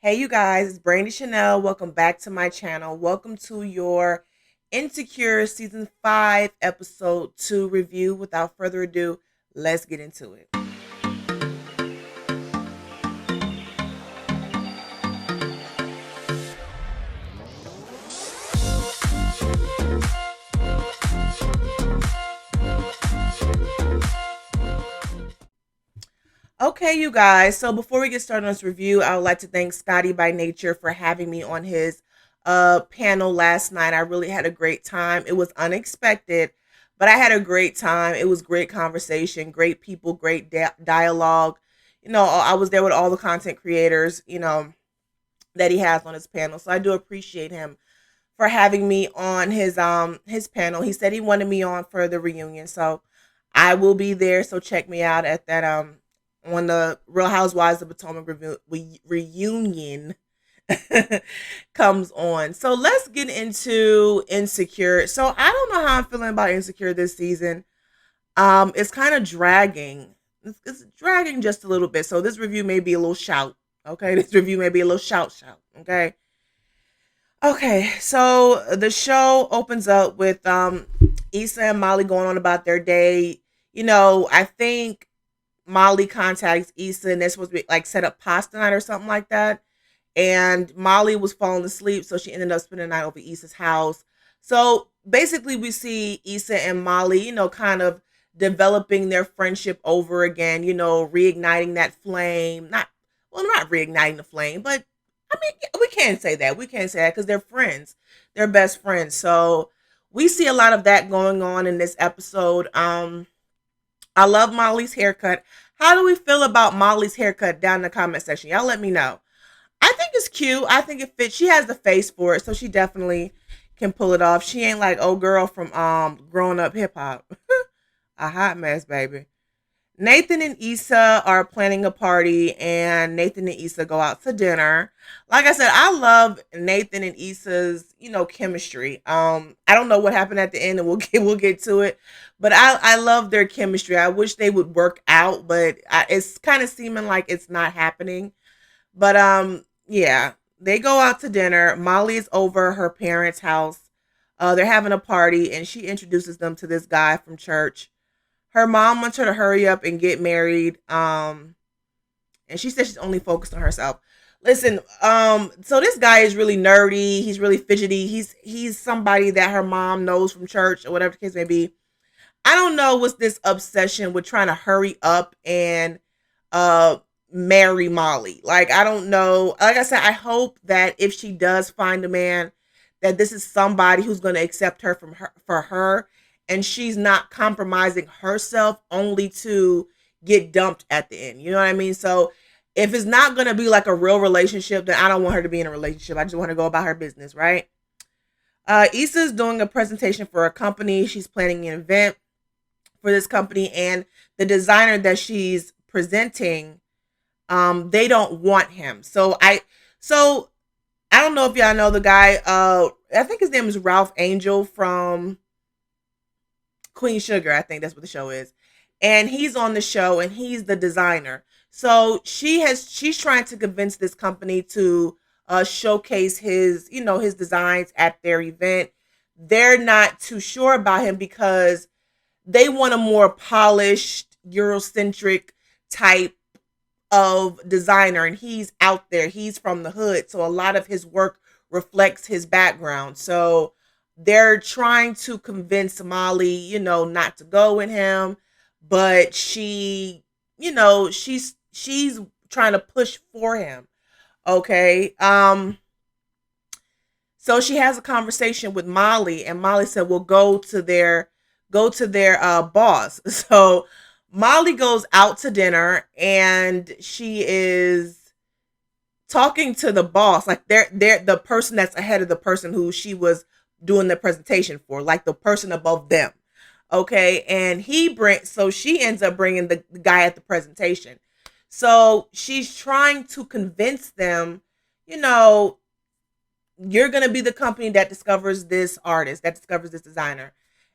Hey, you guys, it's Brandy Chanel. Welcome back to my channel. Welcome to your Insecure Season 5, Episode 2 review. Without further ado, let's get into it. Okay, you guys, so before we get started on this review, I would like to thank Scotty by Nature for having me on his panel last night. I really had a great time. It was unexpected, but I had a great time. It was great conversation, great people, great dialogue. I was there with all the content creators, that he has on his panel. So I do appreciate him for having me on his panel. He said he wanted me on for the reunion. So I will be there. So check me out at that when the Real Housewives of Potomac reunion comes on. So let's get into Insecure. So I don't know how I'm feeling about Insecure this season. It's kind of dragging. It's dragging just a little bit. So this review may be a little shout. Okay, this review may be a little shout. Okay. Okay, so the show opens up with Issa and Molly going on about their day. I think Molly contacts Issa and they're supposed to be like set up pasta night or something like that. And Molly was falling asleep, so she ended up spending the night over Issa's house. So basically, we see Issa and Molly, kind of developing their friendship over again. Reigniting that flame. Not reigniting the flame, but I mean, we can't say that. We can't say that because they're friends. They're best friends. So we see a lot of that going on in this episode. I love Molly's haircut. How do we feel about Molly's haircut down in the comment section? Y'all let me know. I think it's cute. I think it fits. She has the face for it, so she definitely can pull it off. She ain't like old girl from growing up hip hop. A hot mess, baby. Nathan and Issa are planning a party, and Nathan and Issa go out to dinner. Like I said, I love Nathan and Issa's, chemistry. I don't know what happened at the end, and we'll get to it. But I love their chemistry. I wish they would work out, but it's kind of seeming like it's not happening. But yeah, they go out to dinner. Molly is over her parents' house. They're having a party, and she introduces them to this guy from church. Her mom wants her to hurry up and get married. And she says she's only focused on herself. Listen, so this guy is really nerdy. He's really fidgety. He's somebody that her mom knows from church or whatever the case may be. I don't know what's this obsession with trying to hurry up and uh marry Molly. Like, I don't know. Like I said, I hope that if she does find a man, that this is somebody who's going to accept her from her for her, and she's not compromising herself only to get dumped at the end. You know what I mean? So if it's not going to be like a real relationship, then I don't want her to be in a relationship. I just want her to go about her business, right? Issa's doing a presentation for a company. She's planning an event for this company, and the designer that she's presenting, they don't want him. So I don't know if y'all know the guy. I think his name is Ralph Angel from Queen Sugar. I think that's what the show is. And he's on the show, and he's the designer. So she's trying to convince this company to showcase his designs at their event. They're not too sure about him because they want a more polished, Eurocentric type of designer, and he's out there. He's from the hood, so a lot of his work reflects his background. So they're trying to convince Molly, not to go with him, but she's trying to push for him. Okay. So she has a conversation with Molly, and Molly said, "Well, go to their boss." So Molly goes out to dinner, and she is talking to the boss, like they're the person that's ahead of the person who she was doing the presentation for, like the person above them. Okay, and she ends up bringing the guy at the presentation. So she's trying to convince them, you know, you're going to be the company that discovers this artist, that discovers this designer.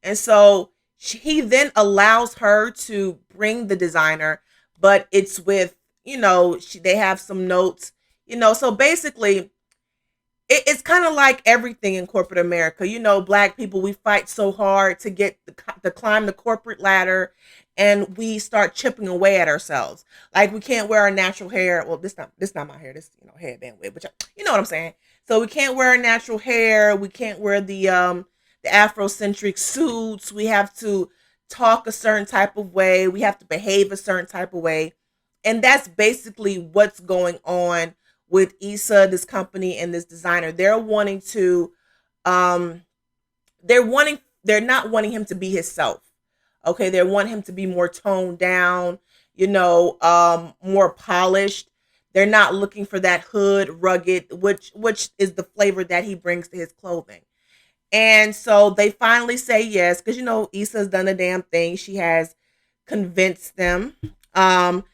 And so he then allows her to bring the designer, but it's with, they have some notes, So basically, it's kind of like everything in corporate America. Black people, we fight so hard to get to climb the corporate ladder, and we start chipping away at ourselves. Like we can't wear our natural hair. Well, this not my hair. This headband wig, but you know what I'm saying. So we can't wear our natural hair. We can't wear the Afrocentric suits. We have to talk a certain type of way. We have to behave a certain type of way, and that's basically what's going on with Issa, this company, and this designer. Um, they're not wanting him to be himself. Okay, they want him to be more toned down, more polished. They're not looking for that hood, rugged, which is the flavor that he brings to his clothing. And so they finally say yes, because Issa's done a damn thing. She has convinced them. Um,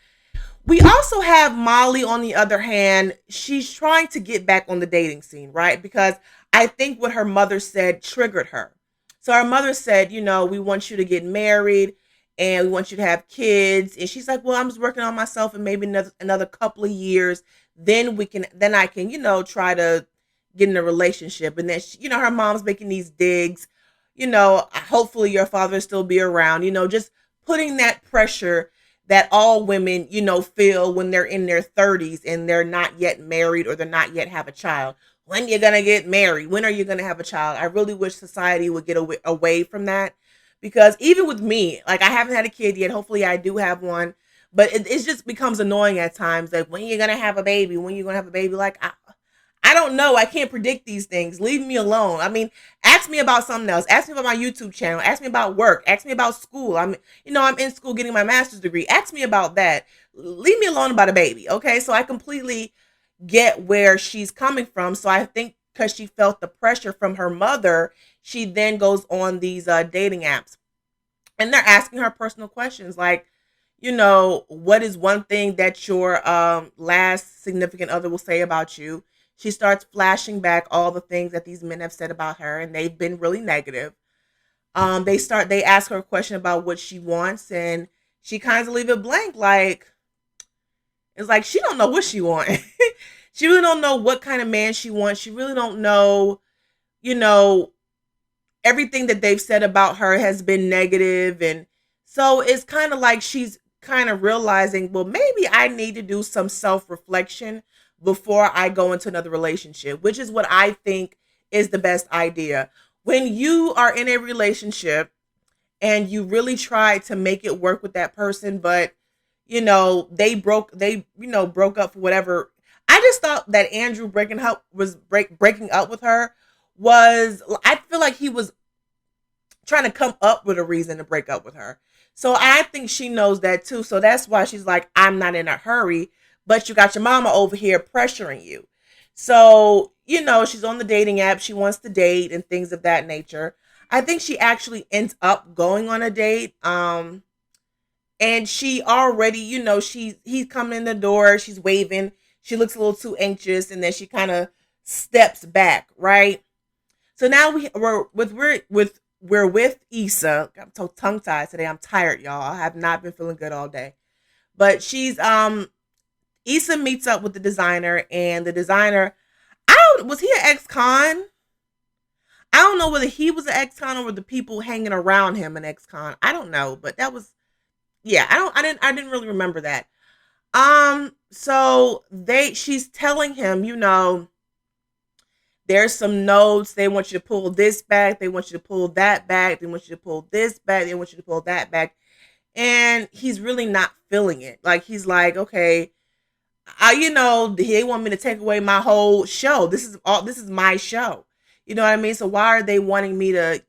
we also have Molly on the other hand. She's trying to get back on the dating scene, right? Because I think what her mother said triggered her. So her mother said, we want you to get married and we want you to have kids. And she's like, well, I'm just working on myself and maybe another couple of years. Then I can, try to get in a relationship. And then, her mom's making these digs, hopefully your father will still be around, just putting that pressure that all women, feel when they're in their 30s and they're not yet married or they're not yet have a child. When you're going to get married? When are you going to have a child? I really wish society would get away from that, because even with me, like I haven't had a kid yet. Hopefully I do have one, but it just becomes annoying at times. Like, when you're going to have a baby? When you're going to have a baby? Like, I don't know. I can't predict these things. Leave me alone. I mean, ask me about something else. Ask me about my YouTube channel. Ask me about work. Ask me about school. I'm in school getting my master's degree. Ask me about that. Leave me alone about a baby. Okay. So I completely get where she's coming from. So I think because she felt the pressure from her mother, she then goes on these dating apps, and they're asking her personal questions like, what is one thing that your last significant other will say about you? She starts flashing back all the things that these men have said about her, and they've been really negative. They ask her a question about what she wants, and she kind of leave it blank. Like, it's like she don't know what she wants. She really don't know what kind of man she wants. She really don't know, you know, everything that they've said about her has been negative, and so it's kind of like she's kind of realizing, well, maybe I need to do some self-reflection before I go into another relationship, which is what I think is the best idea. When you are in a relationship and you really try to make it work with that person, but they broke up for whatever. I just thought that Andrew breaking up with her was, I feel like he was trying to come up with a reason to break up with her. So I think she knows that too. So that's why she's like, I'm not in a hurry, but you got your mama over here pressuring you. So, she's on the dating app. She wants to date and things of that nature. I think she actually ends up going on a date. And she already, he's coming in the door. She's waving. She looks a little too anxious, and then she kind of steps back, right? So now we're with Issa. I'm so tongue tied today. I'm tired, y'all. I have not been feeling good all day. But she's Issa meets up with the designer, and the designer, I don't was he an ex-con? I don't know whether he was an ex-con or were the people hanging around him an ex-con. I don't know, but that was, yeah. I didn't really remember that. So she's telling him, there's some notes. They want you to pull this back. They want you to pull that back. They want you to pull this back. They want you to pull that back. And he's really not feeling it. Like, he's like, okay, they want me to take away my whole show. This is my show. You know what I mean? So why are they wanting me to,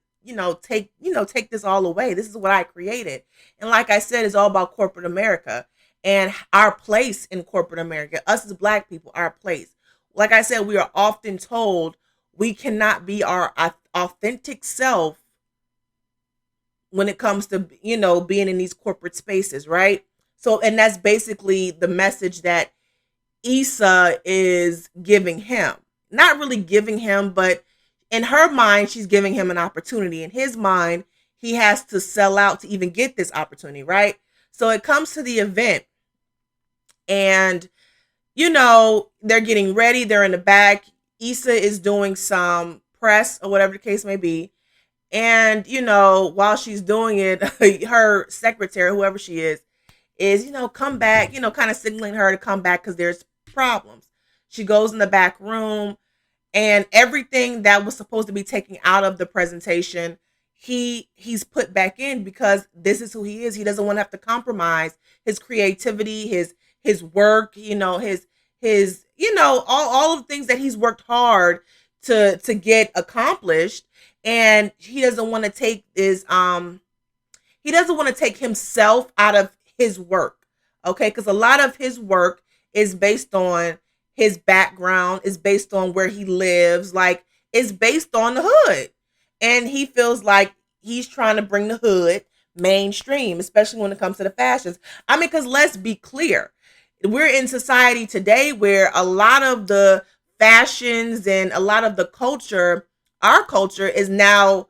take this all away? This is what I created. And like I said, it's all about corporate America and our place in corporate America. Us as Black people, our place. Like I said, we are often told we cannot be our authentic self when it comes to, being in these corporate spaces, right? So, and that's basically the message that Issa is giving him. Not really giving him, but in her mind, she's giving him an opportunity. In his mind, he has to sell out to even get this opportunity, right? So it comes to the event, and they're getting ready. They're in the back. Issa is doing some press or whatever the case may be. And, while she's doing it, her secretary, whoever she is, come back, kind of signaling her to come back because there's problems. She goes in the back room, and everything that was supposed to be taken out of the presentation, he's put back in because this is who he is. He doesn't want to have to compromise his creativity, his work, all of the things that he's worked hard to get accomplished. And he doesn't want to take himself out of his work. Okay, because a lot of his work is based on his background, is based on where he lives, like it's based on the hood. And he feels like he's trying to bring the hood mainstream, especially when it comes to the fashions. I mean, because let's be clear, we're in society today where a lot of the fashions and a lot of the culture, our culture, is now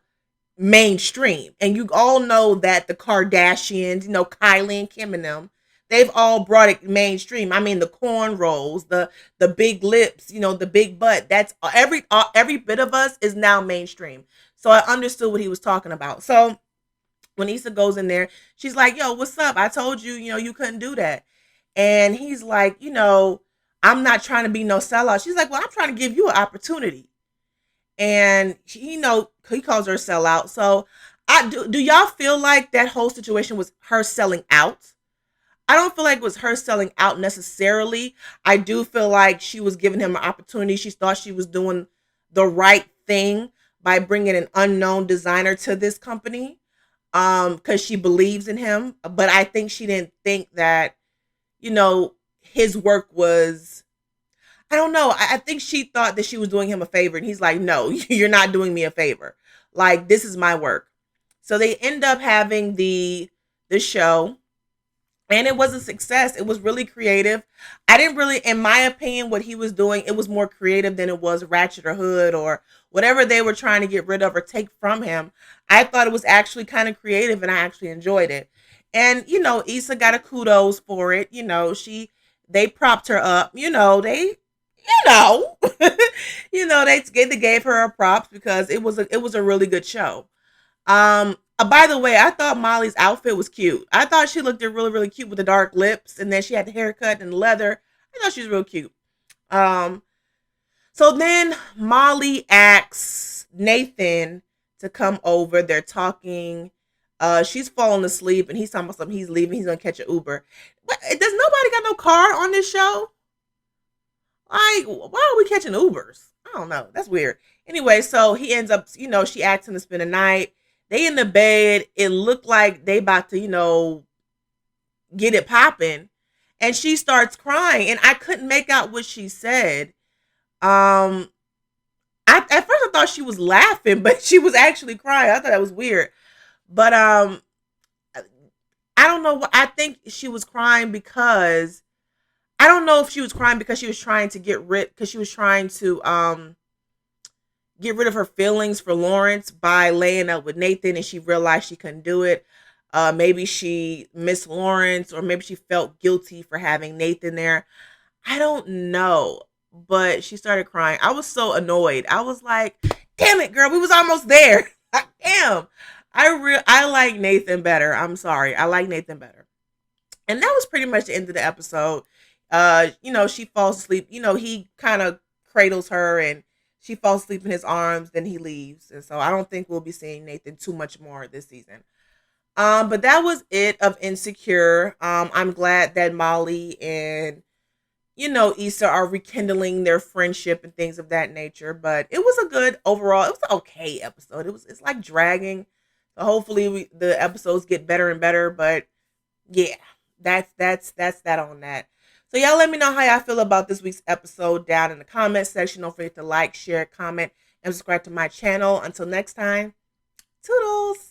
mainstream. And you all know that the Kardashians, Kylie and Kim and them, they've all brought it mainstream. I mean, the cornrows, the big lips, the big butt. That's every bit of us is now mainstream. So I understood what he was talking about. So when Issa goes in there, she's like, "Yo, what's up? I told you, you couldn't do that." And he's like, "I'm not trying to be no sellout." She's like, "Well, I'm trying to give you an opportunity." And he calls her a sellout. So do y'all feel like that whole situation was her selling out? I don't feel like it was her selling out necessarily. I do feel like she was giving him an opportunity. She thought she was doing the right thing by bringing an unknown designer to this company, because she believes in him. But I think she didn't think that, his work was, I don't know. I think she thought that she was doing him a favor, and he's like, "No, you're not doing me a favor. Like, this is my work." So they end up having the show, and it was a success. It was really creative. I didn't really, in my opinion, what he was doing, it was more creative than it was Ratchet or Hood or whatever they were trying to get rid of or take from him. I thought it was actually kind of creative, and I actually enjoyed it. And Issa got a kudos for it. They propped her up. Know, they gave her a props because it was a really good show. By the way, I thought Molly's outfit was cute. I thought she looked really, really cute with the dark lips, and then she had the haircut and the leather. I thought she was real cute. Um, so then Molly asks Nathan to come over. They're talking. She's falling asleep, and he's talking about something. He's leaving. He's gonna catch an Uber. Does nobody got no car on this show? Like, why are we catching Ubers? I don't know. That's weird. Anyway, so he ends up, she asks him to spend the night. They in the bed. It looked like they about to, get it popping. And she starts crying. And I couldn't make out what she said. Um, at first I thought she was laughing, but she was actually crying. I thought that was weird. But I don't know. I think she was crying because I don't know if she was crying because she was trying to get rid of her feelings for Lawrence by laying up with Nathan, and she realized she couldn't do it. Maybe she missed Lawrence, or maybe she felt guilty for having Nathan there. I don't know, but she started crying. I was so annoyed. I was like, "Damn it, girl, we was almost there." Damn, I like Nathan better. I'm sorry, I like Nathan better. And that was pretty much the end of the episode. She falls asleep. He kind of cradles her, and she falls asleep in his arms, then he leaves. And so I don't think we'll be seeing Nathan too much more this season. But that was it of Insecure. I'm glad that Molly and Issa are rekindling their friendship and things of that nature. But it was a good overall. It was an okay episode. It's like dragging. So hopefully the episodes get better and better. But yeah, that's that on that. So y'all let me know how y'all feel about this week's episode down in the comment section. Don't forget to like, share, comment, and subscribe to my channel. Until next time, toodles.